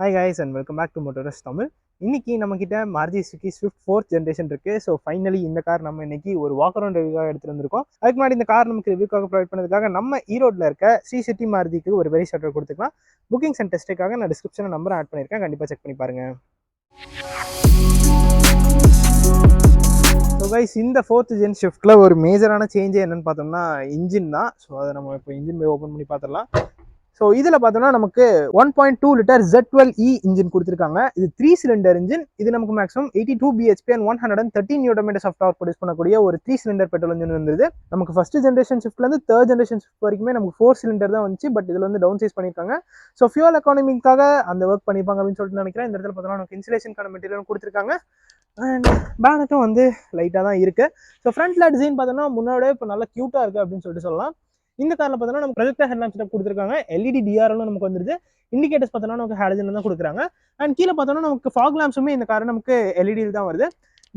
Hi guys and welcome back to Motors Tamil. இன்னைக்கு நம்ம கிட்ட Maruti Suzuki Swift 4th generation இருக்கு. ஸோ ஃபைனலி இந்த கார் நம்ம இன்னைக்கு ஒரு வாக் அரௌண்ட் ரிவ்யூவாக எடுத்துட்டு வந்திருக்கோம். அதுக்கு முன்னாடி இந்த கார் நமக்கு ரிவ்யூக்காக ப்ரொவைட் பண்ணதுக்காக நம்ம ஈரோட்ல இருக்க ஸ்ரீ சிட்டி மாருதிக்கு ஒரு வெரி ஷார்ட் கொடுத்துக்கலாம். புக்கிங்ஸ் அண்ட் டெஸ்ட்டுக்காக நான் டிஸ்கிரிப்ஷன் நம்பர் ஆட் பண்ணியிருக்கேன், கண்டிப்பாக செக் பண்ணி பாருங்க. ஸோ கைஸ், இந்த 4th ஜென் ஷிஃப்ட்டில் ஒரு மேஜரான சேஞ்சே என்னன்னு பார்த்தோம்னா இன்ஜின் தான். ஸோ அதை நம்ம இப்போ இன்ஜின் போய் ஓப்பன் பண்ணி பார்த்துடலாம். ஸோ இதில் பார்த்தோம்னா நமக்கு 1.2 லிட்டர் Z12E இன்ஜின் கொடுத்துருக்காங்க. இது 3 சிலிண்டர் இன்ஜின். இது நமக்கு maximum 82 bhp and 113 Nm of torque produce பண்ணக்கூடிய ஒரு 3 சிலிண்டர் பெட்ரோல் இன்ஜின் வந்துருது. நமக்கு ஃபர்ஸ்ட் ஜென்ரேஷன் ஷிஃப்ட்லேருந்து 3rd ஜென்ரேஷன் ஷிஃப்ட் வரைக்குமே நமக்கு 4 சிலிண்டர் தான் வந்துச்சு. பட் இதில் வந்து டவுன் சைஸ் பண்ணியிருக்காங்க. ஸோ ஃபியூல் எக்கானமிக்காக அந்த ஒர்க் பண்ணிப்பாங்க அப்படின்னு சொல்லிட்டு நினைக்கிறேன். இந்த இடத்துல பார்த்தோம்னா நமக்கு இன்சுலேஷனுக்கான மெட்டீரியல் கொடுத்துருக்காங்க. அண்ட் பேனட்டும் வந்து லைட்டாக தான் இருக்குது. ஸோ ஃப்ரண்ட்டில் டிசைன் பார்த்தோம்னா முன்னாடியே இப்போ நல்லா க்யூட்டாக இருக்குது அப்படின்னு சொல்லிட்டு சொல்லலாம். இந்த காரில் பார்த்தோம்னா நமக்கு ப்ரொஜெக்டர் ஹெட்லாம்ப் செட்டப் கொடுத்துருக்காங்க. எல்இடி டிஆர்எலும் நமக்கு வந்துருது. இண்டிகேட்டர்ஸ் பார்த்தோம்னா நமக்கு ஹாலஜன் தான் கொடுக்குறாங்க. அண்ட் கீழே பார்த்தோம்னா நமக்கு ஃபாக் லாம்ப்ஸுமே இந்த கார் நமக்கு எல்இடியில் தான் வருது.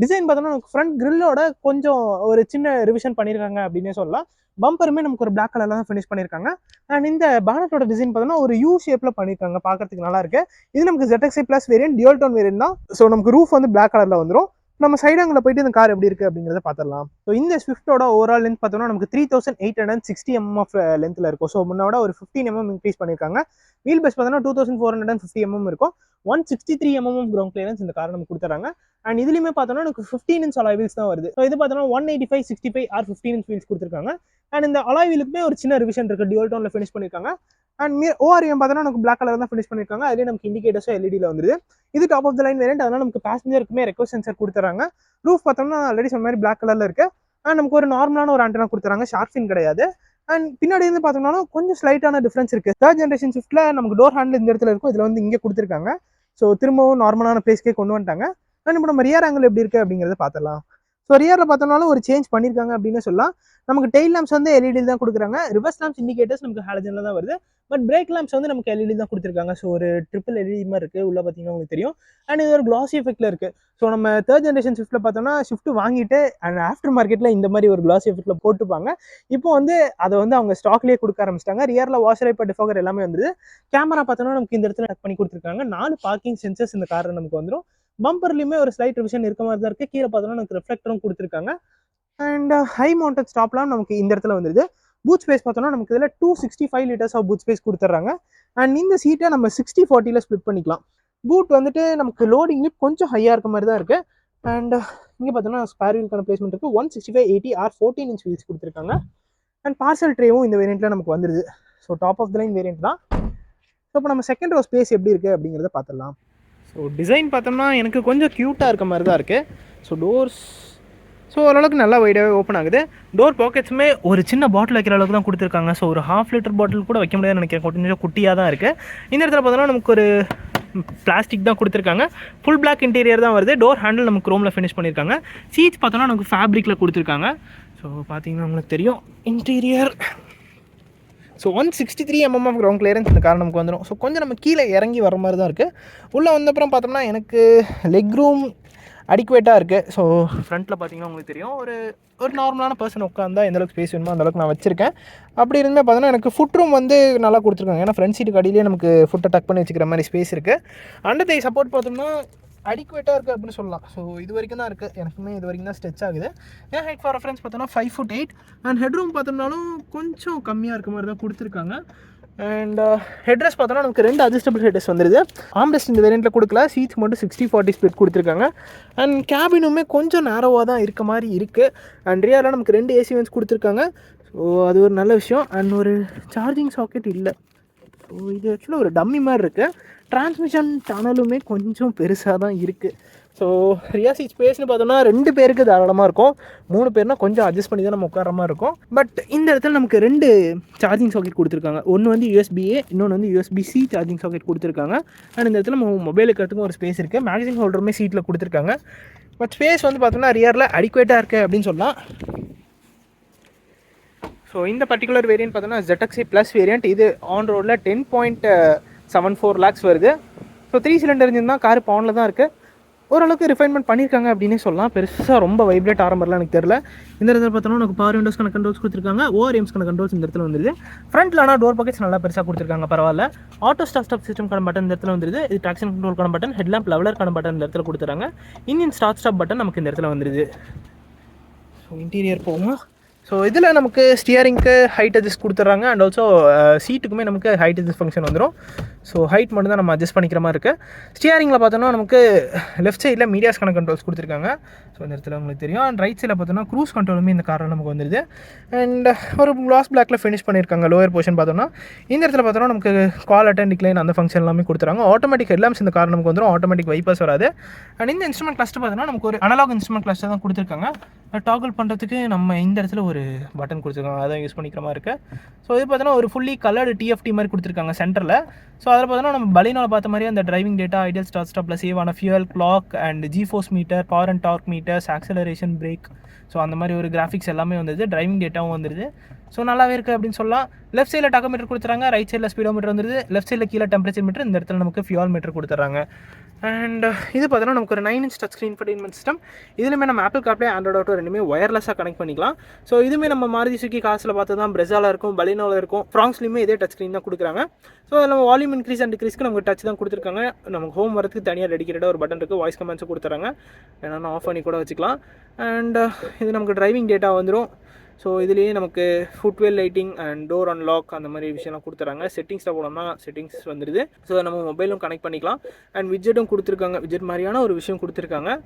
டிசைன் பார்த்தோம்னா நமக்கு ஃப்ரண்ட் கிரில்லோட கொஞ்சம் ஒரு சின்ன ரிவிஷன் பண்ணியிருக்காங்க அப்படின்னே சொல்லலாம். பம்பருமே நமக்கு ஒரு பிளாக் கலர்ல தான் ஃபினிஷ் பண்ணியிருக்காங்க. அண்ட் இந்த பேனட்டோட டிசைன் பார்த்தோம்னா ஒரு யூ ஷேப்ல பண்ணியிருக்காங்க, பார்க்கறதுக்கு நல்லா இருக்கு. இது நமக்கு ZXi plus variant, dual tone variant தான். ஸோ நமக்கு ரூஃப் வந்து பிளாக் கலர்ல வந்துடும். நம்ம சைடு அங்கே போயிட்டு இந்த கார் எப்படி இருக்கு அப்படிங்கிறத பார்த்துடலாம். ஸோ இந்த ஸ்விஃப்டோட ஓவரால் லென்த் பார்த்தோம்னா நமக்கு 3860 mm ஆஃப் லென்த்தில் இருக்கும். ஸோ முன்னோட ஒரு 15 mm இன்க்ரீஸ் பண்ணியிருக்காங்க. வீல் பேஸ் பார்த்தோம்னா 2450 mm இருக்கும். 163 mm ஆஃப் கிரவுண்ட் கிளியரன்ஸ் இந்த கார் நமக்கு கொடுத்துறாங்க. அண்ட் இதுலையுமே பார்த்தோம்னா நமக்கு 15 inch அலாய் வீல்ஸ் தான் வருது. ஸோ இது பார்த்தோம்னா 185, 65 ஆர் 15 inch வீல்ஸ் கொடுத்துருக்காங்க. அண்ட் இந்த அலாய் வீலுக்குமே ஒரு சின்ன ரிவிஷன் இருக்கு, டியூல் டோன்ல ஃபினிஷ் பண்ணியிருக்காங்க. அண்ட் ஓஆர்எம் பார்த்தோம்னா நமக்கு பிளாக் கலர் தான் ஃபினிஷ் பண்ணியிருக்காங்க. அதுலேயே நமக்கு இண்டிகேட்டர்ஸும் எல்இடியில் வந்துருது. இது top of the line variant, அதனால நமக்கு பேசஞ்சருக்குமே ரெக்வஸ்ட் சென்சர் கொடுத்துறாங்க. ரூஃப் பார்த்தோம்னா ஆல்ரெடி சொன்ன மாதிரி பிளாக் கலர்ல இருக்கு. அண்ட் நமக்கு ஒரு நார்மலான ஒரு ஆண்டனா கொடுத்துறாங்க, ஷார்க் ஃபின் கிடையாது. அண்ட் பின்னாடி இருந்து பார்த்தோம்னா கொஞ்சம் ஸ்லைட்டான டிஃபரன்ஸ் இருக்கு. 3rd ஜென்ரேஷன் ஷிஃப்ட்ல நமக்கு டோர் ஹேண்டில் இந்த இடத்துல இருக்கும், இதுல வந்து இங்கே கொடுத்துருக்காங்க. ஸோ திரும்பவும் நார்மலான பிளேஸ்க்கே கொண்டு வந்துட்டாங்க. அண்ட் இப்போ நம்ம ரியர் ஆங்கிள் எப்படி இருக்கு அப்படிங்கிறத பார்த்துடலாம். ஸோ ரியரில் பார்த்தோம்னாலும் ஒரு சேஞ்ச் பண்ணியிருக்காங்க அப்படின்னு சொல்லலாம். நமக்கு டெயில் லேம்ப்ஸ் வந்து எல்இடி தான் கொடுக்குறாங்க. ரிவர்ஸ் லேம்ப்ஸ் இண்டிகேட்டர்ஸ் நமக்கு ஹாலஜன்ல தான் வருது. பட் பிரேக் லேம்ப்ஸ் வந்து நமக்கு எல்இடி தான் கொடுத்துருக்காங்க. ஸோ ஒரு ட்ரிபிள் எல்இடி மாதிரி இருக்குது உள்ள பார்த்தீங்கன்னா உங்களுக்கு தெரியும். அண்ட் இது ஒரு கிளாசி எஃபெக்ட்ல இருக்குது. ஸோ நம்ம 3rd ஜென்ரேஷன் ஷிஃப்ட்டில் பார்த்தோம்னா ஷிஃப்ட் வாங்கிட்டு அண்ட் ஆஃப்டர் மார்க்கெட்டில் இந்த மாதிரி ஒரு கிளாசி எஃபெக்ட்ல போட்டுப்பாங்க. இப்போ வந்து அதை வந்து அவங்க ஸ்டாக்லேயே கொடுக்க ஆரம்பிச்சிட்டாங்க. ரியரில் வாஷர் வைப்பர் டிஃபாகர் எல்லாமே வந்துருது. கேமரா பார்த்தோம்னா நமக்கு இந்த இடத்துல கட் பண்ணி கொடுத்துருக்காங்க. 4 பார்க்கிங் சென்சர்ஸ் இந்த கார் நமக்கு வந்துடும். பம்பர்லையுமே ஒரு ஸ்லைட் ரிவிஷன் இருக்க மாதிரி தான் இருக்குது. கீழே பார்த்தோம்னா நமக்கு ரிஃப்ளெக்டரும் கொடுத்துருக்காங்க. அண்ட் ஹை மவுண்டட் ஸ்டாப்லாம் நமக்கு இந்த இடத்துல வந்துருது. பூட் ஸ்பேஸ் பார்த்தோம்னா நமக்கு இதில் 265 liters ஆஃப் பூட் ஸ்பேஸ் கொடுத்துட்றாங்க. அண்ட் இந்த சீட்டை நம்ம 60-40 ஸ்ப்ளிட் பண்ணிக்கலாம். பூட் வந்துட்டு நமக்கு லோடிங் லிப் கொஞ்சம் ஹையாக இருக்க மாதிரி தான் இருக்குது. அண்ட் இங்கே பார்த்தோம்னா ஸ்பேர் வீலுக்கான பிளேஸ்மெண்ட் இருக்குது. 165/80 ஆர் 14 inch வீல்ஸ் கொடுத்துருக்காங்க. அண்ட் பார்சல் ட்ரேவும் இந்த வேரியண்ட்டில் நமக்கு வந்துருது. So top of the line variant தான். ஸோ இப்போ நம்ம செகண்ட் ரோ ஸ்பேஸ் எப்படி இருக்குது அப்படிங்கிறத பார்த்துடலாம். ஸோ டிசைன் பார்த்தோம்னா எனக்கு கொஞ்சம் க்யூட்டாக இருக்க மாதிரி தான் இருக்குது. ஸோ டோர்ஸ் ஸோ ஓரளவுக்கு நல்லா வைடாகவே ஓப்பன் ஆகுது. டோர் பாக்கெட்ஸுமே ஒரு சின்ன பாட்டில் வைக்கிற அளவுக்கு தான் கொடுத்துருக்காங்க. ஸோ ஒரு 1/2 liter பாட்டில் கூட வைக்க முடியாதுன்னு நினைக்கிறேன், கொஞ்சம் குட்டியாக தான் இருக்குது. இந்த இடத்துல பார்த்தோம்னா நமக்கு ஒரு பிளாஸ்டிக் தான் கொடுத்துருக்காங்க. ஃபுல் பிளாக் இன்டீரியர் தான் வருது. டோர் ஹேண்டில் நமக்கு க்ரோமில் ஃபினிஷ் பண்ணியிருக்காங்க. சீட்ஸ் பார்த்தோம்னா நமக்கு ஃபேப்ரிக்கில் கொடுத்துருக்காங்க. ஸோ பார்த்தீங்கன்னா உங்களுக்கு தெரியும் interior. So 163 mm of ground clearance இந்த கார் நமக்கு வந்துடும். ஸோ கொஞ்சம் நம்ம கீழே இறங்கி வர மாதிரி தான் இருக்குது. உள்ளே வந்தப்புறம் பார்த்தோம்னா எனக்கு லெக் ரூம் அடிக்குவேட்டாக இருக்குது. ஸோ ஃப்ரண்ட்டில் பார்த்தீங்கன்னா உங்களுக்கு தெரியும் ஒரு நார்மலான பர்சன் உட்காந்தா எந்தளவுக்கு ஸ்பேஸ் வேணுமோ அந்தளவுக்கு நான் வச்சிருக்கேன். அப்படி இருந்தே பார்த்தோன்னா எனக்கு ஃபுட் ரூம் வந்து நல்லா கொடுத்துருக்காங்க. ஏன்னா ஃப்ரண்ட் சீட்டுக்கு அடியிலே நமக்கு ஃபுட்டை டக் பண்ணி வச்சுக்கிற மாதிரி ஸ்பேஸ் இருக்குது. அண்டர் தை சப்போர்ட் பார்த்தோம்னா அடிக்குவேட்டாக இருக்குது அப்படின்னு சொல்லலாம். ஸோ இது வரைக்கும் தான் இருக்குது, எனக்குமே இது வரைக்கும் தான் ஸ்ட்ரெச் ஆகுது. ஏன் ஹைட் ஃபார் ரெஃபரன்ஸ் பார்த்தோம்னா 5'8" அண்ட் ஹெட் ரூம் பார்த்தோம்னாலும் கொஞ்சம் கம்மியாக இருக்க மாதிரி தான் கொடுத்துருக்காங்க. அண்ட் ஹெட்ரெஸ் பார்த்தோன்னா நமக்கு 2 அட்ஜஸ்டபிள் ஹெட்ரெஸ் வந்துடுது. ஆம்ரெஸ்ட் இந்த வேரியண்ட்டில் கொடுக்கல, சீட்ஸ் மட்டும் 60-40 ஸ்ப்ளிட் கொடுத்துருக்காங்க. அண்ட் கேபினுமே கொஞ்சம் நேரோவாக தான் இருக்க மாதிரி இருக்குது. அண்ட் ரியரில் நமக்கு 2 ஏசி வென்ட்ஸ் கொடுத்துருக்காங்க. ஸோ அது ஒரு நல்ல விஷயம். அண்ட் ஒரு சார்ஜிங் சாக்கெட் இல்லை. ஸோ இது ஆக்சுவலாக ஒரு டம்மி மாதிரி இருக்குது. டிரான்ஸ்மிஷன் டனலுமே கொஞ்சம் பெருசாக தான் இருக்குது. ஸோ ரியர் சீட் ஸ்பேஸ்னு பார்த்தோம்னா 2 பேருக்கு தாராளமாக இருக்கும். 3 பேர்னா கொஞ்சம் அட்ஜஸ்ட் பண்ணி தான் நம்ம உட்கார மாதிரி இருக்கும். பட் இந்த இடத்துல நமக்கு 2 சார்ஜிங் சாக்கெட் கொடுத்துருக்காங்க. ஒன்று வந்து USB-A, இன்னொன்று வந்து USB-C சார்ஜிங் சாக்கெட் கொடுத்துருக்காங்க. அண்ட் இந்த இடத்துல நம்ம மொபைல் இருக்கிறதுக்கும் ஒரு ஸ்பேஸ் இருக்குது. மேகசின் ஹோல்டருமே சீட்டில் கொடுத்துருக்காங்க. பட் ஸ்பேஸ் வந்து பார்த்தோம்னா ரியரில் அடிக்குவேட்டாக இருக்குது அப்படின்னு சொல்லலாம். ஸோ இந்த பர்டிகுலர் வேரியன்ட் பார்த்தோம்னா ZXi ப்ளஸ் வேரியன்ட். இது ஆன் ரோடில் 10.74 lakhs வருது. ஸோ 3 சிலிண்டர் இன்ஜின் தான், கார் பவுனில் தான் இருக்குது. ஓரளவுக்கு ரிஃபைன்மெண்ட் பண்ணியிருக்காங்க அப்படின்னே சொல்லலாம். பெருசாக ரொம்ப வைப்ரேட் ஆகிற மாதிரிலாம் எனக்கு தெரியல. இந்த இடத்துல பார்த்தோன்னா நமக்கு பவர் விண்டோஸ்க்கான கண்ட்ரோல்ஸ் கொடுத்துருக்காங்க, ஓஆர்எம்ஸ்க்கான கண்ட்ரோல்ஸ் இந்த இடத்துல வந்துருது. ஃப்ரண்ட்டில் ஆனால் டோர் பாக்கெட்ஸ் நல்லா பெருசாக கொடுத்துருக்காங்க, பரவாயில்ல. ஆட்டோ ஸ்டாப் சிஸ்டம்க்கான பட்டன் இந்த இடத்துல வந்துருது. இது ட்ராக்ஷன் கண்ட்ரோல்க்கான பட்டன், ஹெட்லாம்ப் லெவலருக்கான பட்டன் இந்த இடத்துல கொடுத்துறாங்க. இன்ஜின் ஸ்டாப் பட்டன் நமக்கு இந்த இடத்துல வந்துருது. ஸோ இன்டீரியர் போகும். ஸோ இதில் நமக்கு ஸ்டியரிங்க்கு ஹைட் அட்ஜஸ்ட் கொடுத்துட்றாங்க. அண்ட் ஆல்சோ சீட்டுக்குமே நமக்கு ஹைட் அட்ஜஸ்ட் ஃபங்க்ஷன் வந்துடும். ஸோ ஹைட் மட்டும் தான் நம்ம அட்ஜஸ்ட் பண்ணிக்கிற மாதிரி இருக்குது. ஸ்டியரிங்கில் பார்த்தோன்னா நமக்கு லெஃப்ட் சைடில் மீடியாஸ்க்கான கண்ட்ரோல்ஸ் கொடுத்துருக்காங்க. ஸோ இந்த இடத்துல உங்களுக்கு தெரியும். அண்ட் ரைட் சைடில் பார்த்தோன்னா க்ரூஸ் கண்ட்ரோலுமே இந்த காரில் நமக்கு வந்துடுது. அண்ட் ஒரு கிளாஸ் பிளாக்ல ஃபினிஷ் பண்ணியிருக்காங்க. லோயர் போர்ஷன் பார்த்தோன்னா இந்த இடத்துல பார்த்தோன்னா நமக்கு கால் அட்டன் டிக்ளைன் அந்த ஃபங்க்ஷன் எல்லாமே கொடுத்துறாங்க. ஆட்டோமேட்டிக் ஹெட்லாம்ப்ஸ் இந்த கார் நமக்கு வந்துடும். ஆட்டோமேட்டிக் வைப்பர்ஸ் வராது. அண்ட் இந்த இன்ஸ்ட்ருமெண்ட் கிளஸ்டர் பார்த்தோன்னா நமக்கு ஒரு அனலாக் இன்ஸ்ட்ருமெண்ட் கிளஸ்டர் தான் கொடுத்துருக்காங்க. டாகிள் பண்ணுறதுக்கு நம்ம இந்த இடத்துல ஒரு பட்டன் கொடுத்துருக்காங்க, அதான் யூஸ் பண்ணிக்கிற மாதிரி இருக்குது. ஸோ இது பார்த்தோன்னா ஒரு ஃபுல்லி கலர்டு டிஎஃப்டி மாதிரி கொடுத்துருக்காங்க சென்டரில். ஸோ அதில் பார்த்தோன்னா நம்ம பலினோவில் பார்த்த மாதிரி அந்த டிரைவிங் டேட்டா, ஐடியல் ஸ்டாப்பில் சேவ் ஆன fuel, clock and G force meter, power and torque meters, acceleration, brake, so அந்த மாதிரி ஒரு கிராஃபிக்ஸ் எல்லாமே வந்துடுது. டிரைவிங் டேட்டாவும் வந்துடுது. ஸோ நல்லாவே இருக்குது அப்படின்னு சொல்லலாம். லெஃப்ட் சைடில் டாக்கோமீட்டர் கொடுத்துறாங்க, ரைட் சைடில் ஸ்பீடோமீட்டர் வந்துடுது. லெஃப்ட் சைடில் கீழே டெம்பரேச்சர் மீட்டர், இந்த இடத்துல நமக்கு ஃபியூல் மீட்டர் கொடுத்துட்றாங்க. அண்ட் இது பார்த்தோன்னா நமக்கு ஒரு 9 inch touch screen infotainment system. இதுலேயுமே நம்ம ஆப்பிள் கார்ப்ளே, ஆண்ட்ராய்ட் ஆட்டோ ரெண்டுமே ஒயர்லெஸ்ஸாக கனெக்ட் பண்ணிக்கலாம். ஸோ இதுவுமே நம்ம மாருதி சுசுகி காசில் பார்த்து தான் பிரெஸாவில் இருக்கும், பலினோவில் இருக்கும், ஃப்ராங்ஸ்லையுமே இதே டச் ஸ்க்ரீன் தான் கொடுக்குறாங்க. ஸோ நம்ம வால்யூம் இன்க்ரீஸ் அண்ட் டிக்ரீஸ்க்கு நமக்கு டச் தான் கொடுத்துருக்காங்க. நமக்கு ஹோம் வரதுக்கு தனியாக டெடிக்கேட்டடாக ஒரு பட்டன் இருக்குது, வாய்ஸ் கமெண்ட்ஸும் கொடுத்துறாங்க, என்னென்னா ஆஃப் பண்ணி கூட வச்சுக்கலாம். அண்ட் இது நமக்கு டிரைவிங் டேட்டா வந்துடும். ஸோ இதுலேயே நமக்கு ஃபுட்வெல் லைட்டிங் அண்ட் டோர் அன்லாக் அந்த மாதிரி விஷயம்லாம் கொடுத்துறாங்க. செட்டிங்ஸில் போனோம்னா செட்டிங்ஸ் வந்துடுது. ஸோ நம்ம மொபைலும் கனெக்ட் பண்ணிக்கலாம். அண்ட் விட்ஜெட்டும் கொடுத்துருக்காங்க, விட்ஜெட் மாதிரியான ஒரு விஷயம் கொடுத்துருக்காங்க.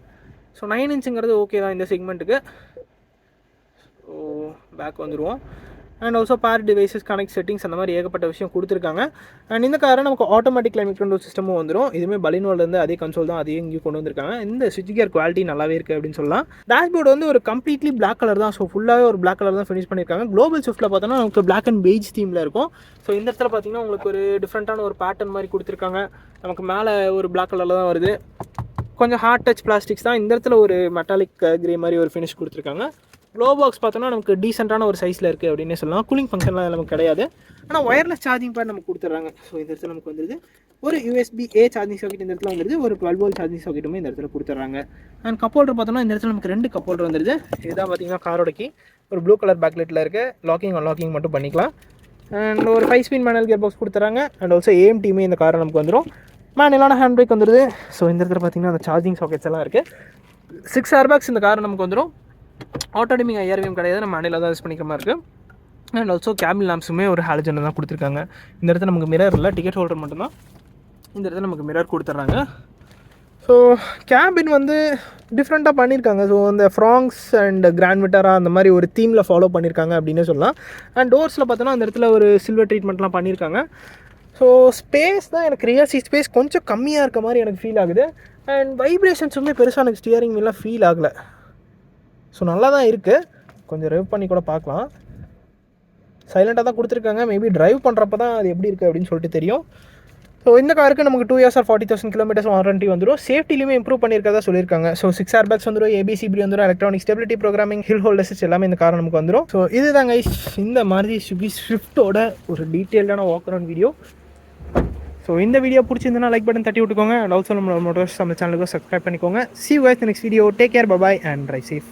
ஸோ 9 inchங்கிறது ஓகே தான் இந்த செக்மெண்ட்டுக்கு. ஸோ பேக் வந்துடுவோம். அண்ட் ஆல்சோ பேர் டிவைசஸ், கனெக்ட், செட்டிங்ஸ் அந்த மாதிரி ஏகப்பட்ட விஷயம் கொடுத்துருக்காங்க. அண்ட் இந்த காரை நமக்கு ஆட்டோமேட்டிக் கிளைமேட் கண்ட்ரோல் சிஸ்டமும் வந்துடும். இதுவுமே பலினோலேருந்து அதே கன்சோல் தான், அதையும் இங்கேயும் கொண்டு வந்திருக்காங்க. இந்த ஸ்விட்ச் கியர் குவாலிட்டி நல்லாவே இருக்குது அப்படின்னு சொல்லலாம். டேஷ்போர்டு வந்து ஒரு கம்ப்ளீட்லி பிளாக் கலர் தான். ஸோ ஃபுல்லாகவே ஒரு பிளாக் கலர் தான் ஃபினிஷ் பண்ணியிருக்காங்க. குளோபல் ஷிஃப்ட்டில் பார்த்தோன்னா நமக்கு பிளாக் அண்ட் பெய்ஜ் தீமில் இருக்கும். ஸோ இந்த இடத்துல பார்த்தீங்கன்னா உங்களுக்கு ஒரு டிஃப்ரெண்ட்டான ஒரு பேட்டர்ன் மாதிரி கொடுத்துருக்காங்க. நமக்கு மேலே ஒரு பிளாக் கலரில் தான் வருது. கொஞ்சம் ஹார்ட் டச் பிளாஸ்டிக்ஸ் தான். இந்த இடத்துல ஒரு மெட்டாலிக் கிரே மாதிரி ஒரு ஃபினிஷ் கொடுத்துருக்காங்க. க்ளோ பாக்ஸ் பார்த்தோன்னா நமக்கு டீசெண்டான ஒரு சைஸில் இருக்குது அப்படின்னு சொல்லலாம். கூலிங் ஃபங்க்ஷன்லாம் நமக்கு கிடையாது. ஆனால் ஒயர்லெஸ் சார்ஜிங் பேட் நமக்கு கொடுத்துட்றாங்க. ஸோ இந்த இடத்துல நமக்கு வந்துருது ஒரு USB-A சார்ஜிங் சாக்கெட் இந்த இடத்துல வந்துருது. ஒரு 12 volt சார்ஜிங் சாக்கெட்டுமே இந்த இடத்துல கொடுத்துட்றாங்க. அண்ட் கப் ஹோல்டர் பார்த்தோன்னா இந்த இடத்துல நமக்கு 2 கப் ஹோல்டர் வந்துருது. இதுதான் பார்த்தீங்கன்னா காரோட கீ. ஒரு ப்ளூ கலர் பேக்லைட்டில் இருக்குது. லாக்கிங் அன்லாக்கிங் மட்டும் பண்ணிக்கலாம். அண்ட் ஒரு 5-speed மேனுவல் கியர் பாக்ஸ் கொடுத்துறாங்க. அண்ட் ஆல்சோ AMTமே இந்த காரை நமக்கு வந்துடும். மேனுவலான ஹேண்ட் பிரேக் வந்துடுது. ஸோ இந்த இடத்துல பார்த்தீங்கன்னா அந்த சார்ஜிங் சாக்கெட்ஸ் எல்லாம் இருக்குது. 6 airbags இந்த காரை நமக்கு வந்துடும். ஆட்டோ டிமிங் IRVM கிடையாது, நம்ம மேனுவலாக தான் யூஸ் பண்ணிக்கிற மாதிரி இருக்குது. அண்ட் ஆல்சோ கேபின் லேம்ப்ஸுமே ஒரு ஹாலஜன் தான் கொடுத்துருக்காங்க. இந்த இடத்துல நமக்கு மிரர் இல்லை, டிக்கெட் ஹோல்டர் மட்டும்தான். இந்த இடத்துல நமக்கு மிரர் கொடுத்துட்றாங்க. ஸோ கேபின் வந்து டிஃப்ரெண்ட்டாக பண்ணியிருக்காங்க. ஸோ அந்த ஃப்ராங்ஸ் அண்ட் கிராண்ட் விட்டாரா அந்த மாதிரி ஒரு தீமில் ஃபாலோ பண்ணியிருக்காங்க அப்படின்னு சொல்லலாம். அண்ட் டோர்ஸில் பார்த்தோன்னா அந்த இடத்துல ஒரு சில்வர் ட்ரீட்மெண்ட்லாம் பண்ணியிருக்காங்க. ஸோ ஸ்பேஸ் தான் எனக்கு ரியல் சீட் ஸ்பேஸ் கொஞ்சம் கம்மியாக இருக்க மாதிரி எனக்கு ஃபீல் ஆகுது. அண்ட் வைப்ரேஷன்ஸுமே பெருசாக எனக்கு ஸ்டியரிங் வீல்லாம் ஃபீல் ஆகலை. ஸோ நல்லா தான் இருக்குது. கொஞ்சம் ரிவ் பண்ணி கூட பார்க்கலாம். சைலண்ட்டாக தான் கொடுத்துருக்காங்க. மேபி ட்ரைவ் பண்ணுறப்ப தான் அது எப்படி இருக்குது அப்படின்னு சொல்லிட்டு தெரியும். ஸோ இந்த காருக்கு நமக்கு 2 years or 40,000 kilometers வாரண்டி வந்துடும். சேஃப்டிலையுமே இம்ப்ரூவ் பண்ணியிருக்கதா சொல்லியிருக்காங்க. ஸோ 6 airbags வந்துடும், ABCB வந்துடும், electronic stability programming, hill hold assist எல்லாமே இந்த கார் நமக்கு வந்துடும். ஸோ இதுதாங்க இந்த மாருதி சுசுகி ஸ்விஃப்ட்டோட ஒரு டீட்டெயில்டான வாக் அரவுண்ட் வீடியோ. ஸோ இந்த வீடியோ பிடிச்சிருந்தனா லைக் பட்டன் தட்டி விட்டுக்கோங்க. அண்ட் ஆல்சோ நம்ம மோட்டர்ஸ் நம்ம சேனலுக்கு சப்ஸ்கிரைப் பண்ணிக்கோங்க. See you guys in the next video. Take care, bye bye and drive safe.